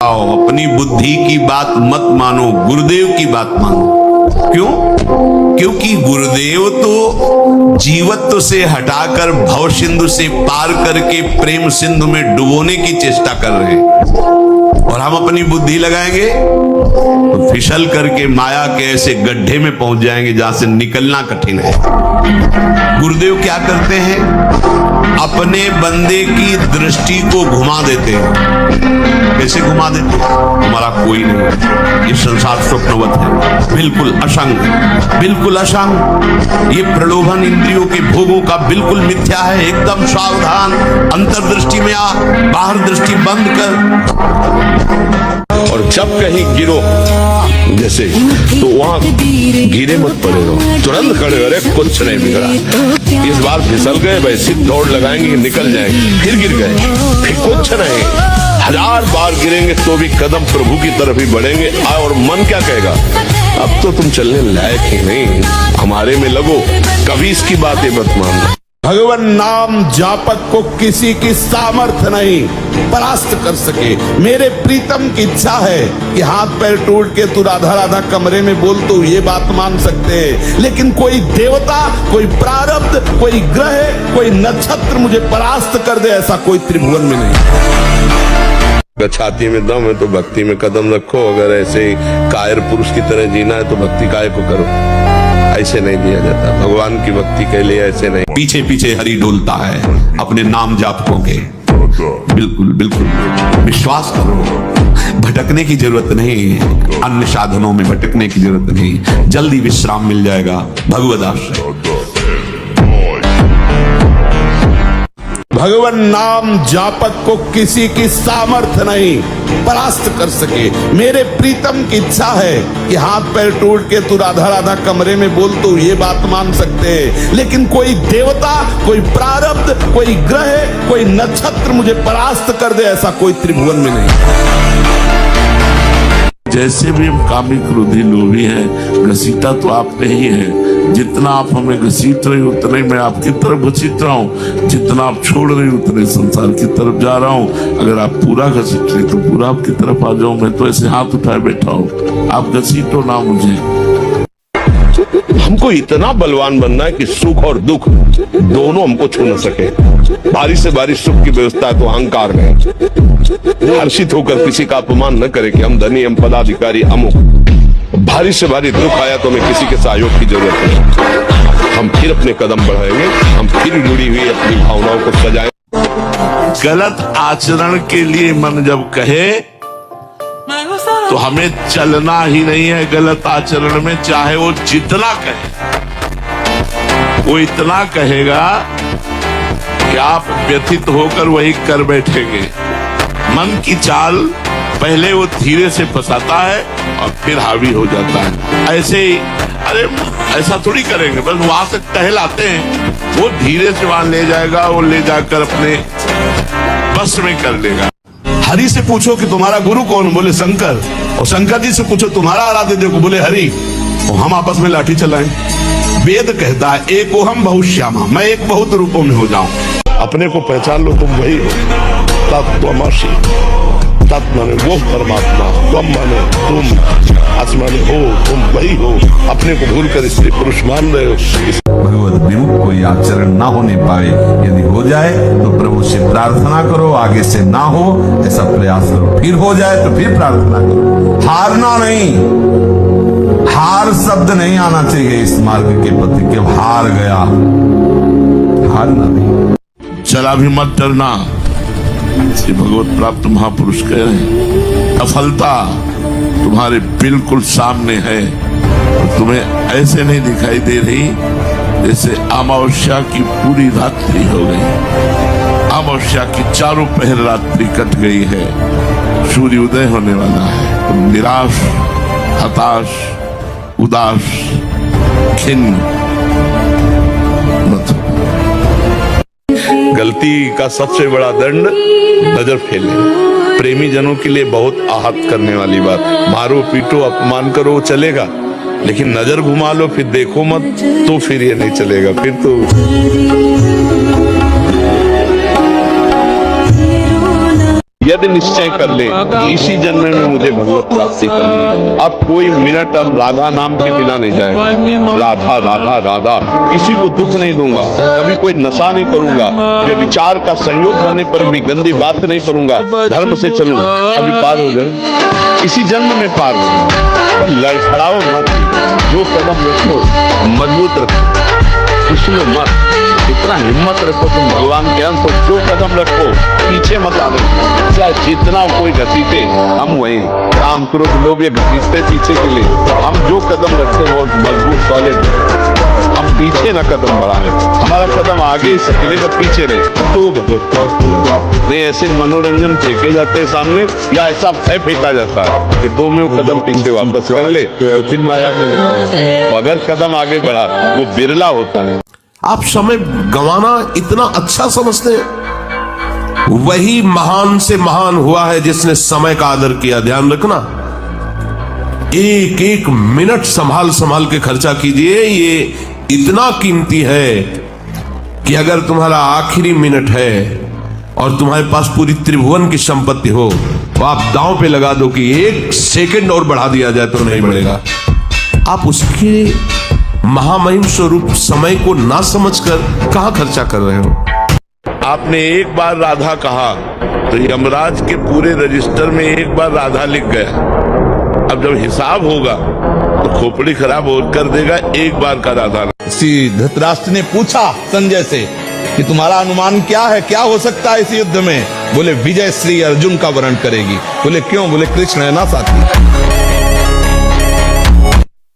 अपनी बुद्धि की बात मत मानो, गुरुदेव की बात मानो। क्यों? क्योंकि गुरुदेव तो जीवत्व से हटाकर भव सिंधु से पार करके प्रेम सिंधु में डुबोने की चेष्टा कर रहे हैं, और हम अपनी बुद्धि लगाएंगे तो फिसल करके माया के ऐसे गड्ढे में पहुंच जाएंगे जहां से निकलना कठिन है। गुरुदेव क्या करते हैं? अपने बंदे की दृष्टि को घुमा देते हैं। कैसे घुमा देते हैं? हमारा कोई नहीं, ये संसार स्वप्नवत है, बिल्कुल असंग, बिल्कुल असंग। ये प्रलोभन इंद्रियों के भोगों का बिल्कुल मिथ्या है। एकदम सावधान, अंतर्दृष्टि में आ, बाहर दृष्टि बंद कर। और जब कहीं गिरो जैसे, तो वहां गिरे मत पड़े रहो, तुरंत खड़े, अरे कुछ नहीं बिगड़ा, इस बार फिसल गए, वैसे दौड़ लगाएंगे, निकल जाएंगे, फिर गिर गए, फिर कुछ नहीं, 1000 बार गिरेंगे तो भी कदम प्रभु की तरफ ही बढ़ेंगे। और मन क्या कहेगा? अब तो तुम चलने लायक ही नहीं, हमारे में लगो, कभी इसकी बातें मत मानना। भगवान नाम जापक को किसी की सामर्थ्य नहीं परास्त कर सके। मेरे प्रीतम की इच्छा है कि हाथ पैर टूट के तू राधा राधा कमरे में बोल, तो ये बात मान सकते हैं, लेकिन कोई देवता, कोई प्रारब्ध, कोई ग्रह, कोई नक्षत्र मुझे परास्त कर दे, ऐसा कोई त्रिभुवन में नहीं। छाती में दम है तो भक्ति में कदम रखो, अगर ऐसे कायर पुरुष की तरह जीना है तो भक्ति काय को करो, ऐसे नहीं दिया जाता। भगवान की भक्ति के लिए ऐसे नहीं। पीछे पीछे हरि डोलता है अपने नाम जापकों के। बिल्कुल बिल्कुल विश्वास करो, भटकने की जरूरत नहीं, अन्य साधनों में भटकने की जरूरत नहीं, जल्दी विश्राम मिल जाएगा भगवद आश्रय। भगवान नाम जापक को किसी की सामर्थ्य नहीं परास्त कर सके। मेरे प्रीतम की इच्छा है कि हाथ पैर टूट के तू राधा राधा कमरे में बोल, तो ये बात मान सकते हैं, लेकिन कोई देवता, कोई प्रारब्ध, कोई ग्रह, कोई नक्षत्र मुझे परास्त कर दे, ऐसा कोई त्रिभुवन में नहीं। जैसे भी हम कामी क्रोधी लोभी हैं, घसीटा तो आपने ही है। जितना आप हमें घसीट रहे उतने मैं आपकी तरफ घसीट रहा हूँ, जितना आप छोड़ रहे उतने संसार की तरफ जा रहा हूँ। अगर आप पूरा घसीट रहे तो पूरा आपकी तरफ आ जाऊं। मैं तो ऐसे हाथ उठाए बैठा हूँ, आप घसीटो ना मुझे। हमको इतना बलवान बनना है कि सुख और दुख दोनों हमको छू न सके। भारी से भारी सुख की व्यवस्था है तो अहंकार में हर्षित होकर किसी का अपमान न करे कि हम धनी, हम पदाधिकारी, अमुक। भारी से भारी दुख आया तो हमें किसी के सहयोग की जरूरत है। हम फिर अपने कदम बढ़ाएंगे, हम फिर जुड़ी हुई अपनी भावनाओं को सजाएंगे। गलत आचरण के लिए मन जब कहे तो हमें चलना ही नहीं है गलत आचरण में, चाहे वो जितना कहे। वो इतना कहेगा कि आप व्यथित होकर वही कर बैठेंगे। मन की चाल पहले वो धीरे से फंसाता है और फिर हावी हो जाता है। ऐसे ही, अरे ऐसा थोड़ी करेंगे, बस वहां से टहलाते हैं, वो धीरे से वहां ले जाएगा, वो ले जाकर अपने बस में कर लेगा। हरि से पूछो कि तुम्हारा गुरु कौन? बोले शंकर। और शंकर जी से पूछो तुम्हारा आराध्य देव को? बोले हरि। और हम आपस में लाठी चलाएं। वेद कहता है एक हम बहुत श्यामा, मैं एक बहुत रूपों में हो जाऊं। अपने को पहचान लो, तुम वही हो। तत्त्वमसि, तत् माने वो परमात्मा, तुम माने तुम, अस माने हो, तुम वही हो। अपने को भूल कर स्त्री पुरुष मान रहे हो। भगवत विमुख कोई आचरण ना होने पाए, यदि हो जाए तो प्रभु से प्रार्थना करो, आगे से ना हो ऐसा प्रयास करो, फिर हो जाए तो फिर प्रार्थना करो। हारना नहीं, हार शब्द नहीं आना चाहिए इस मार्ग के प्रति कि हार गया, हारना नहीं। चला भी मत डरना, श्री भगवत प्राप्त महापुरुष कह रहे हैं सफलता तुम्हारे बिल्कुल सामने है, और तुम्हें ऐसे नहीं दिखाई दे रही जैसे अमावस्या की पूरी रात्रि हो गई। अमावस्या की चारों पहर रात्रि कट गई है, सूर्य उदय होने वाला है। तुम निराश, हताश, उदास, खिन्न मत हो। गलती का सबसे बड़ा दंड नजर फेलने। प्रेमी जनों के लिए बहुत आहत करने वाली बात। मारो पीटो अपमान करो चलेगा, लेकिन नजर घुमा लो फिर देखो मत, तो फिर ये नहीं चलेगा। फिर तो यदि निश्चय कर ले कि इसी जन्म में मुझे भगवत प्राप्ति करनी है, अब कोई मिनट अब राधा नाम के बिना नहीं जाएगा। राधा राधा राधा, किसी को दुख नहीं दूंगा, कभी कोई नशा नहीं करूंगा, विचार का संयोग होने पर भी गंदी बात नहीं करूंगा, धर्म से चलूंगा। अभी पार हो जाए, इसी जन्म में पार हो। लड़खड़ाओ मत, जो कदम रखो मजबूत रखो, उसमें मत, इतना हिम्मत रखो तुम भगवान के अंत, जो कदम रखो पीछे मत आने, चाहे जितना कोई घसीटे हम वहीं, काम क्रोध लोग ये घसीटते पीछे के लिए, हम जो कदम रखते हैं वो मजबूत सॉलिड, हम पीछे ना कदम बढ़ाए, हमारा कदम आगे ही सकेगा, पीछे रहे तो भगवत नहीं। ऐसे मनोरंजन फेंके जाते हैं सामने, या ऐसा भय फेंका जाता है कि 2 में कदम पीछे वापस कर ले, फिर माया में अगर कदम आगे बढ़ा वो बिरला होता है। आप समय गंवाना इतना अच्छा समझते हैं? वही महान से महान हुआ है जिसने समय का आदर किया। ध्यान रखना, एक एक मिनट संभाल संभाल के खर्चा कीजिए, ये इतना कीमती है कि अगर तुम्हारा आखिरी मिनट है और तुम्हारे पास पूरी त्रिभुवन की संपत्ति हो तो आप दांव पे लगा दो कि 1 सेकंड और बढ़ा दिया जाए तो नहीं बढ़ेगा। आप उसके महामहिम स्वरूप समय को ना समझकर कहां खर्चा कर रहे हो? आपने एक बार राधा कहा तो यमराज के पूरे रजिस्टर में एक बार राधा लिख गया। अब जब हिसाब होगा तो खोपड़ी खराब हो कर देगा, एक बार का राधा। श्री धृतराष्ट्र ने पूछा संजय से कि तुम्हारा अनुमान क्या है, क्या हो सकता है इस युद्ध में? बोले विजय श्री अर्जुन का वर्ण करेगी। बोले क्यों? बोले कृष्ण है ना साथी।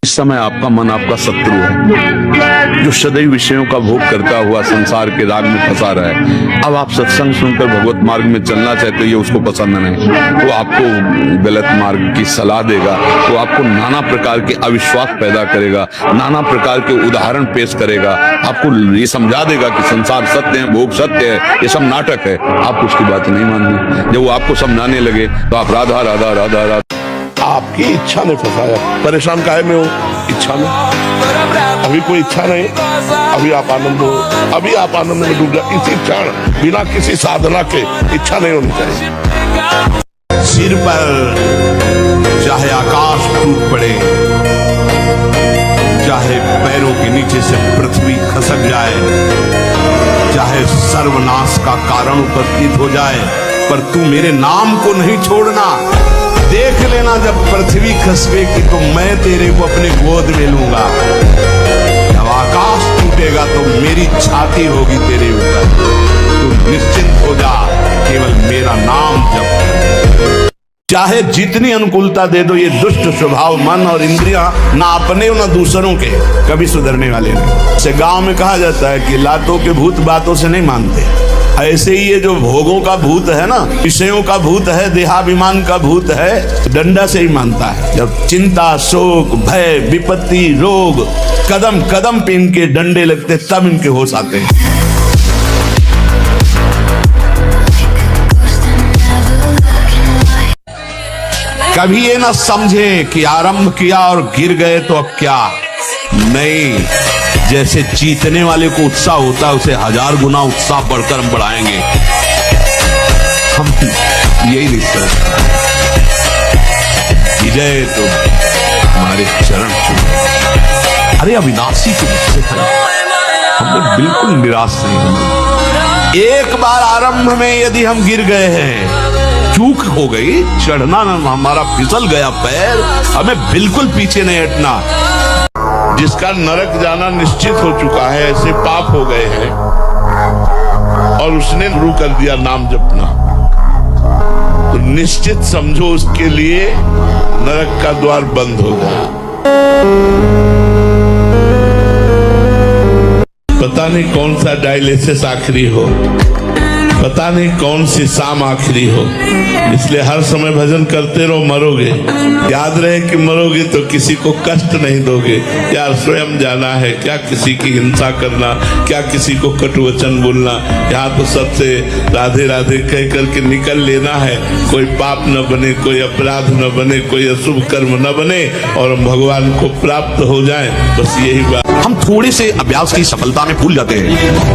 इस समय आपका मन आपका शत्रु है, जो सदैव विषयों का भोग करता हुआ संसार के राग में फंसा रहा है। अब आप सत्संग सुनकर भगवत मार्ग में चलना चाहते हो, ये उसको पसंद नहीं, वो आपको गलत मार्ग की सलाह देगा, वो आपको नाना प्रकार के अविश्वास पैदा करेगा, नाना प्रकार के उदाहरण पेश करेगा, आपको ये समझा देगा कि संसार सत्य है, भोग सत्य है, ये सब नाटक है। आप उसकी बात नहीं माननी। जब वो आपको समझाने लगे तो आप राधा राधा राधा राधा। आपकी इच्छा ने फंसाया। परेशान काहे में हो? इच्छा में। अभी कोई इच्छा नहीं, अभी आप आनंद हो, अभी आप आनंद में डूब जाए। इसी क्षण बिना किसी साधना के इच्छा नहीं होनी चाहिए। सिर पर चाहे आकाश टूट पड़े, चाहे पैरों के नीचे से पृथ्वी खसक जाए, चाहे सर्वनाश का कारण उपस्थित हो जाए, पर तू मेरे नाम को नहीं छोड़ना। देख लेना जब पृथ्वी खसकेगी तो मैं तेरे को अपने गोद में लूंगा। जब आकाश टूटेगा तो मेरी छाती होगी तेरे ऊपर। तू निश्चिंत हो जा, केवल मेरा नाम जप। चाहे जितनी अनुकूलता दे दो, ये दुष्ट स्वभाव मन और इंद्रियां ना अपने ना दूसरों के कभी सुधरने वाले नहीं। से गांव में कहा जाता है कि लातों के भूत बातों से नहीं मानते। ऐसे ही ये जो भोगों का भूत है ना, विषयों का भूत है, देहाभिमान का भूत है, डंडा से ही मानता है। जब चिंता, शोक, भय, विपत्ति, रोग कदम कदम पे इनके डंडे लगते तब इनके होश आते हैं। कभी ये ना समझे कि आरंभ किया और गिर गए तो अब क्या नहीं। जैसे जीतने वाले को उत्साह होता है, उसे 1000 गुना उत्साह बढ़कर हम बढ़ाएंगे। हम यही रिश्ता है। विजय तो हमारे चरण छू। अरे अविनाशी के मुझसे हमने बिल्कुल निराश नहीं होना। एक बार आरंभ में यदि हम गिर गए हैं, चूक हो गई, चढ़ना ना, हमारा फिसल गया पैर, हमें बिल्कुल पीछे नहीं हटना। जिसका नरक जाना निश्चित हो चुका है, ऐसे पाप हो गए हैं और उसने शुरू कर दिया नाम जपना, तो निश्चित समझो उसके लिए नरक का द्वार बंद हो गया। पता नहीं कौन सा डायलिसिस आखिरी हो, पता नहीं कौन सी शाम आखिरी हो, इसलिए हर समय भजन करते रहो। मरोगे, याद रहे कि मरोगे तो किसी को कष्ट नहीं दोगे। क्या स्वयं जाना है, क्या किसी की हिंसा करना, क्या किसी को कटु वचन बोलना। यहाँ तो सबसे राधे राधे कह करके निकल लेना है। कोई पाप न बने, कोई अपराध न बने, कोई अशुभ कर्म न बने और हम भगवान को प्राप्त हो जाए, बस यही बात। हम थोड़े से अभ्यास की सफलता में भूल जाते हैं।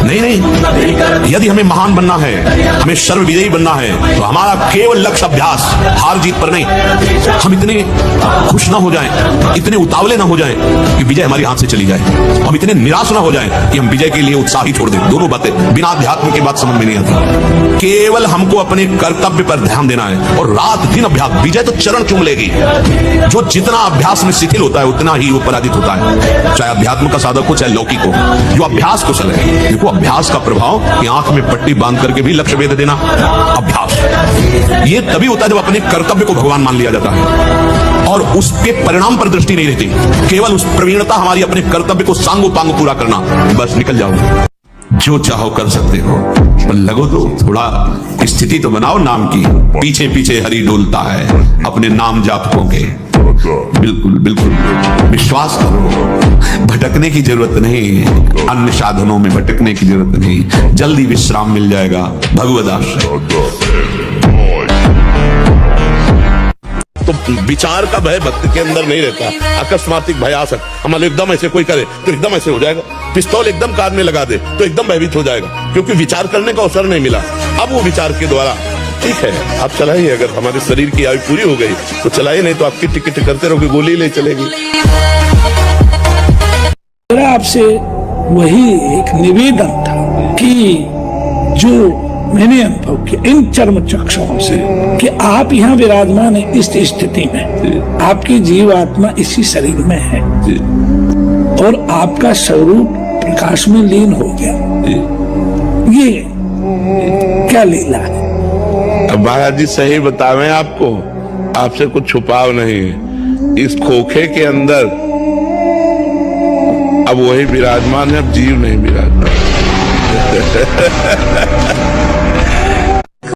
नहीं, यदि हमें महान बनना है, हमें सर्वविजयी बनना है, तो हमारा केवल लक्ष्य अभ्यास, हार जीत पर नहीं। हम इतने खुश ना हो जाएं, इतने उतावले ना हो जाएं कि विजय हमारे हाथ से चली जाए। हम इतने निराश ना हो जाएं कि हम विजय के लिए उत्साह ही छोड़ दें। दोनों बातें बिना अध्यात्म की बात समझ में नहीं आती। केवल हमको अपने कर्तव्य पर ध्यान देना है और रात दिन अभ्यास। विजय तो चरण चूम लेगी। जो जितना अभ्यास में शिथिल होता है उतना ही वो पराजित होता है, चाहे अध्यात्म का साधक हो चाहे लौकिक हो। जो अभ्यास कुशल है, देखो अभ्यास का प्रभाव कि आंख में पट्टी बांध करके भी लक्ष्य भेद देना अभ्यास। ये तभी होता है जब अपने कर्तव्य को भगवान मान लिया जाता है और उसके परिणाम पर दृष्टि नहीं रहती। केवल उस प्रवीणता हमारी अपने कर्तव्य को सांगो पांग पूरा करना, बस निकल जाओ। जो चाहो कर सकते हो, पर लगो तो थोड़ा स्थिति तो बनाओ नाम की। पीछे पीछे हरि डोलता है अपने नाम जापकों के। बिल्कुल बिल्कुल विश्वास करो, भटकने की जरूरत नहीं, अन्य साधनों में भटकने की जरूरत नहीं, जल्दी विश्राम मिल जाएगा भगवद आश्रय। तो विचार का भय भक्त के अंदर नहीं रहता। अकस्मातिक भय आ सकता, हमारे एकदम ऐसे कोई करे तो एकदम ऐसे हो जाएगा। पिस्तौल एकदम कान में लगा दे तो एकदम भयभीत हो जाएगा, क्योंकि विचार करने का अवसर नहीं मिला। अब वो विचार के द्वारा ठीक है आप चलाइए, अगर हमारे शरीर की आयु पूरी हो गई तो चलाइए, नहीं तो आपकी टिकट करते रहोगे, गोली ले चलेगी। मेरा आपसे वही एक निवेदन था कि जो मैंने अनुभव किया इन चर्म चक्षुओं से कि आप यहाँ विराजमान है इस स्थिति में, आपकी जीवात्मा इसी शरीर में है और आपका स्वरूप प्रकाश में लीन हो गया। ये क्या लीला है? अब महाराज जी सही बतावें आपको, आपसे कुछ छुपाव नहीं है। इस खोखे के अंदर अब वही विराजमान है, अब जीव नहीं विराजमान।